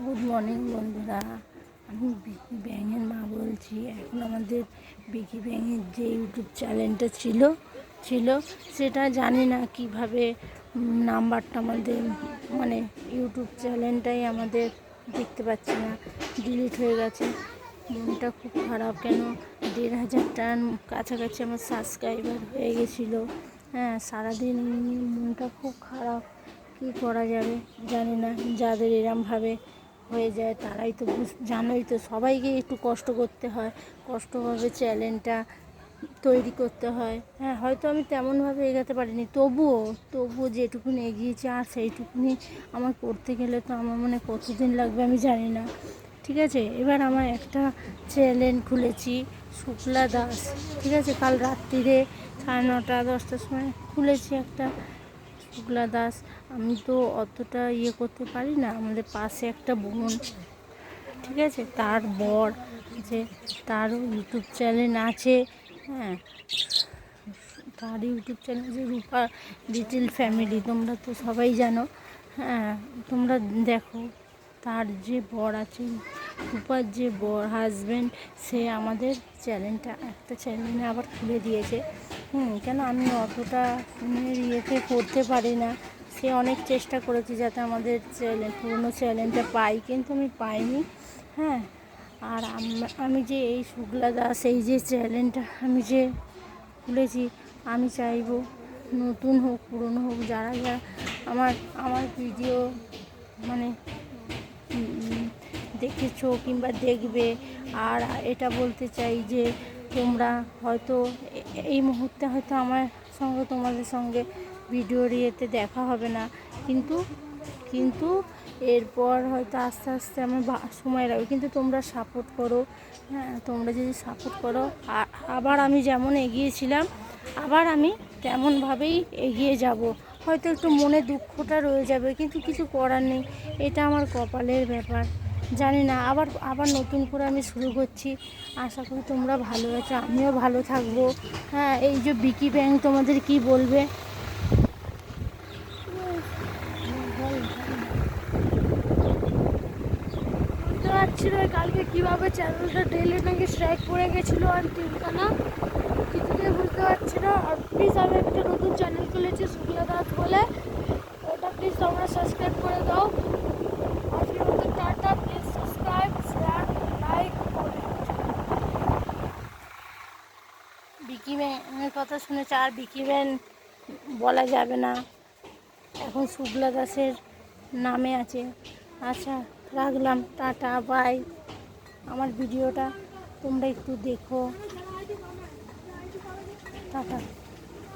Good morning বন্ধুরা, আমি বিকি ব্যাঙের মা বলছি। এখন আমাদের বিকি ব্যাঙের যে ইউটিউব চ্যানেলটা ছিল সেটা জানি না কিভাবে নাম্বারটা আমাদের মানে ইউটিউব চ্যানেলটাই আমাদের দেখতে পাচ্ছি না, ডিলিট হয়ে গেছে। মনটা খুব খারাপ, কেন 1,500টার কাছাকাছি আমার সাবস্ক্রাইবার হয়ে গেছিলো। হ্যাঁ, সারাদিন মনটা খুব খারাপ। কী করা যাবে জানি না। যাদের এরমভাবে হয়ে যায় তারাই তো জানোই তো, সবাইকে একটু কষ্ট করতে হয়, কষ্টভাবে চ্যানেলটা তৈরি করতে হয়। হ্যাঁ, হয়তো আমি তেমনভাবে এগোতে পারিনি, তবুও যেটুকুনি এগিয়েছি, আর সেইটুকুনি আমার করতে গেলে তো আমার মনে কতদিন লাগবে আমি জানি না। ঠিক আছে, এবার আমার একটা চ্যানেল খুলেছি, শুক্লা দাস। ঠিক আছে, কাল রাত্রিরে 9:30 10টার সময় খুলেছি একটা শুক্লা দাস। আমি তো অতটা করতে পারি না। আমাদের পাশে একটা বোন, ঠিক আছে, তার বর যে তারও ইউটিউব চ্যানেল আছে। হ্যাঁ, তার ইউটিউব চ্যানেল যে রূপা লিটল ফ্যামিলি, তোমরা তো সবাই জানো। হ্যাঁ, তোমরা দেখো, তার যে বর আছে, রূপার যে বর হাজব্যান্ড, সে আমাদের চ্যানেলটা একটা চ্যানেলে আবার খুলে দিয়েছে। কেন আমি অতটা ইয়েতে করতে পারি না। সে অনেক চেষ্টা করেছে যাতে আমাদের পুরনো চ্যানেলটা পাই, কিন্তু আমি পাইনি। হ্যাঁ, আর আমি যে এই শুক্লা দাস এই যে চ্যানেলটা আমি যে খুলেছি, আমি চাইবো নতুন হোক পুরনো হোক, যারা আমার ভিডিও মানে দেখেছো কিংবা দেখবে, আর এটা বলতে চাই যে তোমরা হয়তো এই মুহূর্তে হয়তো আমার সঙ্গে তোমাদের সঙ্গে ভিডিওর দেখা হবে না, কিন্তু এরপর হয়তো আস্তে আস্তে আমার সময় লাগবে, কিন্তু তোমরা সাপোর্ট করো। হ্যাঁ, তোমরা যদি সাপোর্ট করো, আবার আমি যেমন এগিয়েছিলাম আবার আমি তেমনভাবেই এগিয়ে যাব। হয়তো একটু মনে দুঃখটা রয়ে যাবে, কিন্তু কিছু করার নেই, এটা আমার কপালের ব্যাপার। জানি না, আবার নতুন করে আমি শুরু করছি। আশা করি তোমরা ভালো আছো, আমিও ভালো থাকবো। হ্যাঁ, এই যে বিকি ব্যাঙ তোমাদের কি বলবে। বুঝতে পারছি না কালকে কীভাবে চ্যানেলটা ডেলি নাকি স্ট্রাইক পড়ে গেছিলো, আর তিনখানা কিছুতেই বুঝতে পারছি না। আর প্লিজ, আমি একটা নতুন চ্যানেল খুলেছি শুক্লা দাস বলে, ওটা প্লিজ তোমরা সাবস্ক্রাইব করে দাও। আজকের মতো tata, please subscribe, share, like, comment. Biki ব্যাঙের কথা শুনেছে, আর বিকি ব্যাঙ বলা যাবে না, এখন শুক্লা দাসের নামে আছে। আচ্ছা, রাখলাম, টাটা, বাই। আমার ভিডিওটা তোমরা একটু দেখো, টাটা।